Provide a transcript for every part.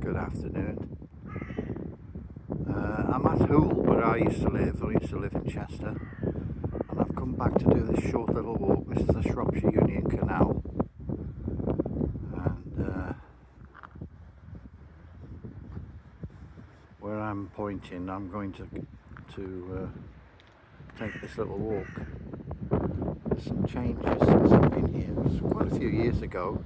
Good afternoon. I'm at Hoole, where I used to live. I used to live in Chester, and I've come back to do this short little walk. This is the Shropshire Union Canal, and where I'm pointing, I'm going to take this little walk. There's some changes since I've been here. It was quite a few years ago.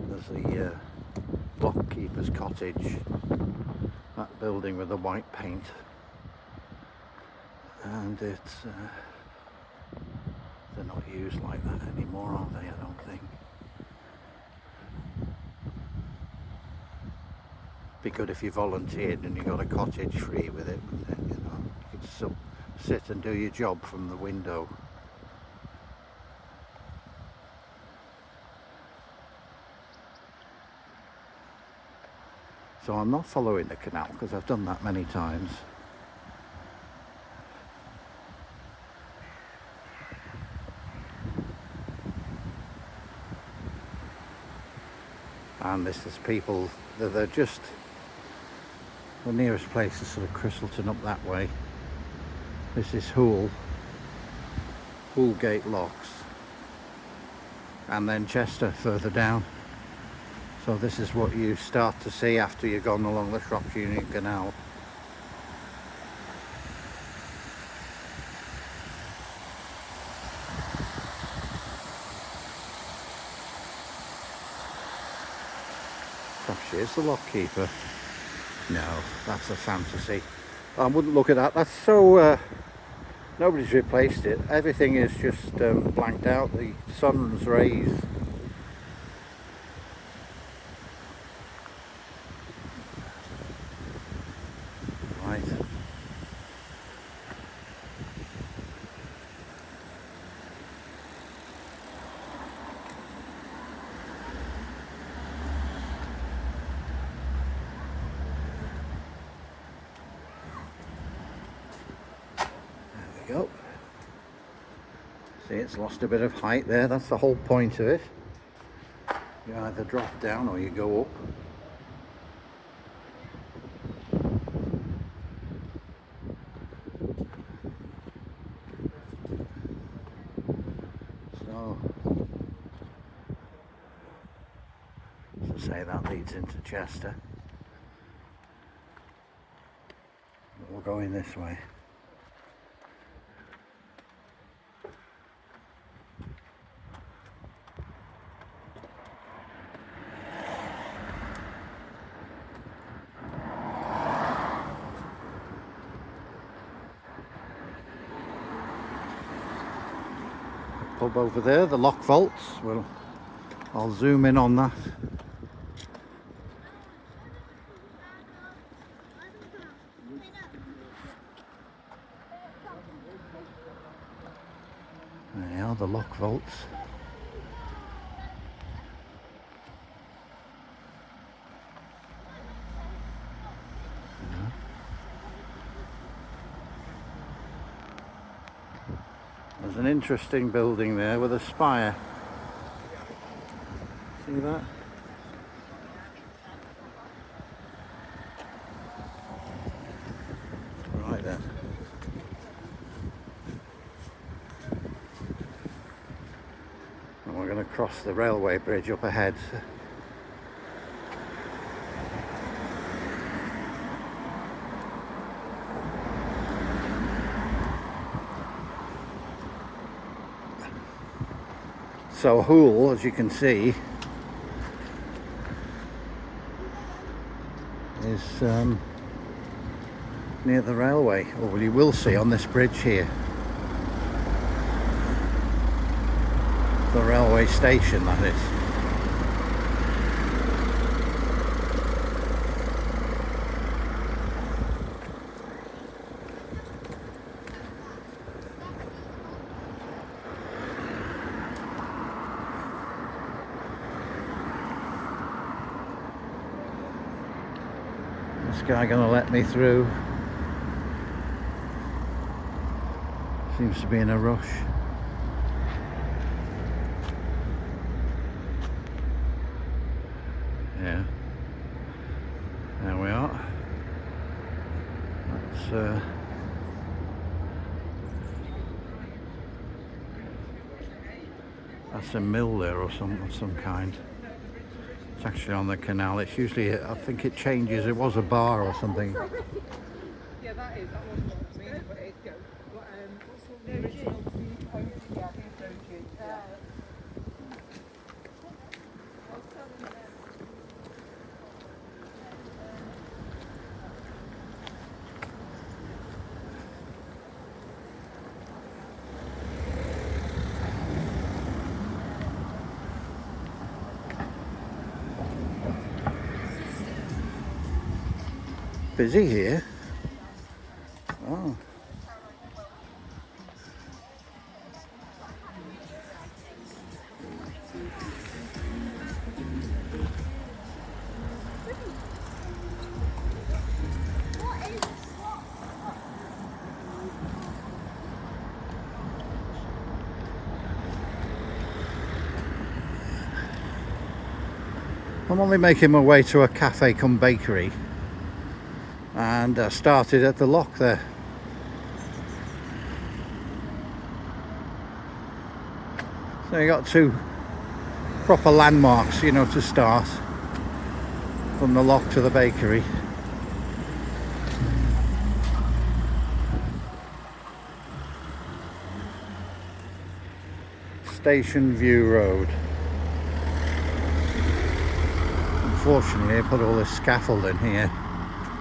There's the lockkeeper's cottage, that building with the white paint, and it's they're not used like that anymore, are they? I don't think. Be good if you volunteered and you got a cottage free with it, wouldn't it? You know, you could still sit and do your job from the window. So I'm not following the canal because I've done that many times. And this is people, they're just, the nearest place is sort of Christleton up that way. This is Hoole Gate Locks, and then Chester further down. So this is what you start to see after you've gone along the Shropshire Union Canal. Shropshire's the lockkeeper. No, that's a fantasy. I wouldn't look at that. That's so... nobody's replaced it. Everything is just blanked out. The sun's rays. Right. There we go. See, it's lost a bit of height there. That's the whole point of it. You either drop down or you go up. So say that leads into Chester. We're going this way. Pub over there, the Lock Vaults. Well, I'll zoom in on that. There they are, the Lock Vaults. There's an interesting building there with a spire. See that? Right then. And we're going to cross the railway bridge up ahead. So Hoole, as you can see, is near the railway, or well, you will see on this bridge here. The railway station, that is. This guy gonna let me through? Seems to be in a rush. That's a mill there or some kind. It's actually on the canal. It's usually, I think it changes. It was a bar or something. Yeah, that is. That wasn't what I mean, but it's good. But what's the original? Yeah, the OG. Yeah. Busy here. Oh. I'm only making my way to a cafe come bakery, and I started at the lock there. So you got two proper landmarks, you know, to start from the lock to the bakery. Station View Road. Unfortunately, they put all this scaffolding here.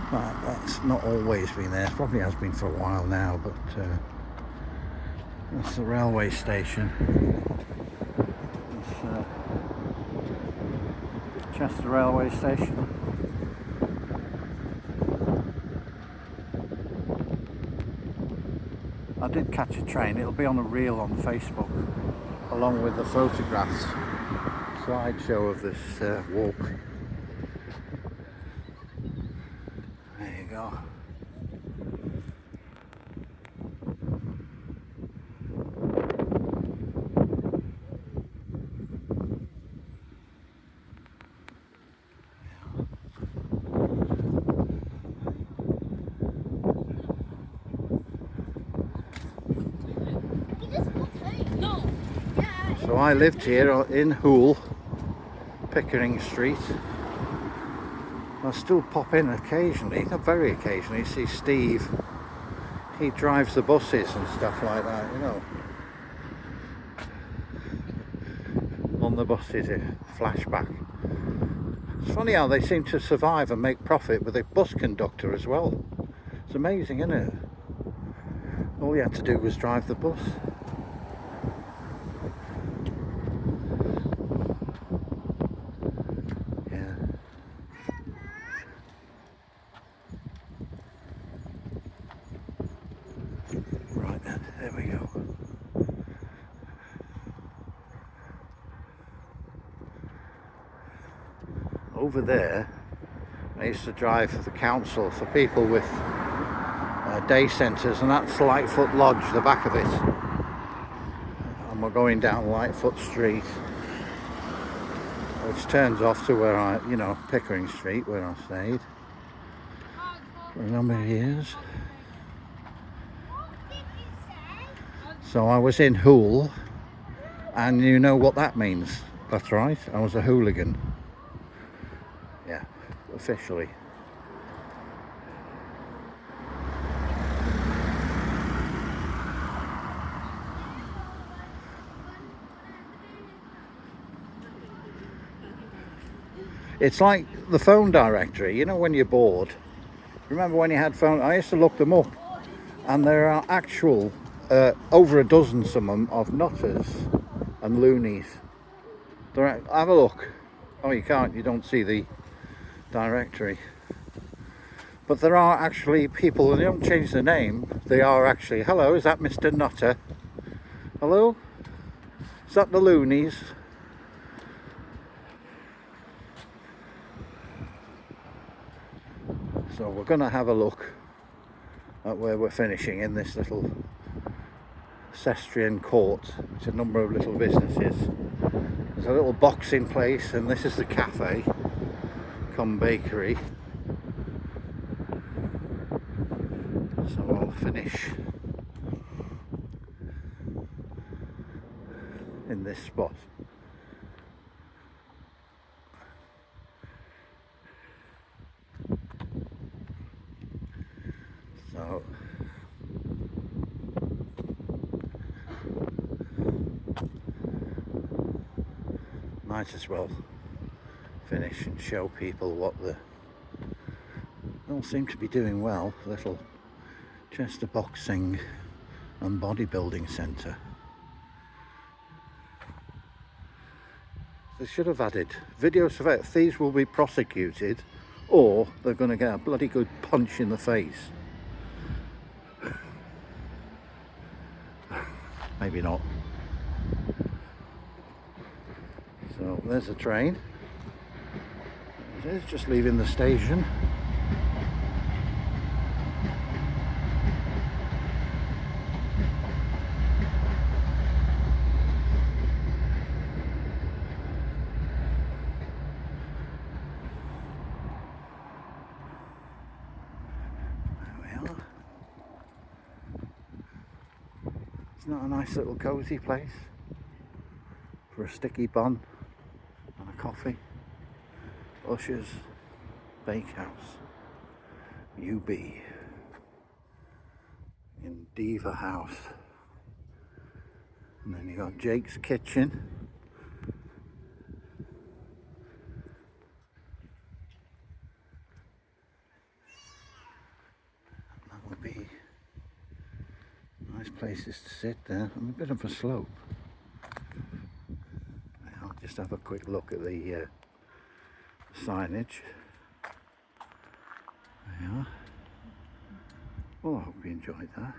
That's not always been there. It probably has been for a while now, but that's the railway station. It's Chester Railway Station. I did catch a train. It'll be on a reel on Facebook, along with the photographs, slideshow of this walk. There you go. So I lived here in Hoole, Pickering Street. I still pop in occasionally, not very occasionally, see Steve. He drives the buses and stuff like that, you know. On the buses, flashback. It's funny how they seem to survive and make profit with a bus conductor as well. It's amazing, isn't it? All you had to do was drive the bus. Right then, there we go. Over there, I used to drive for the council for people with day centres, and that's Lightfoot Lodge, the back of it. And we're going down Lightfoot Street, which turns off to where I, you know, Pickering Street, where I stayed for a number of years. So I was in Hoole, and you know what that means. That's right, I was a hooligan. Yeah, officially. It's like the phone directory, you know, when you're bored. Remember when you had phone? I used to look them up, and there are actual over a dozen, some of nutters and loonies. Have a look. Oh, you can't, you don't see the directory. But there are actually people, and they don't change the name. They are actually, hello, is that Mr. Nutter? Hello? Is that the loonies? So we're going to have a look at where we're finishing in this little Cestrian court. It's a number of little businesses. There's a little boxing place, and this is the cafe come bakery. So I'll finish in this spot. So might as well finish and show people what they all seem to be doing well. Little Chester Boxing and Bodybuilding Centre. They should have added video surveillance. Thieves will be prosecuted, or they're going to get a bloody good punch in the face. Maybe not. So there's a train. It is just leaving the station. Isn't that a nice little cosy place for a sticky bun and a coffee? Ushers, Bakehouse, UB, in Diva House. And then you got Jake's Kitchen. That would be nice places to sit there. I'm a bit of a slope. I'll just have a quick look at the signage. There you are. Oh, I hope you enjoyed that.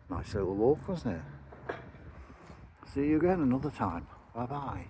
Nice little walk, wasn't it? See you again another time. Bye bye.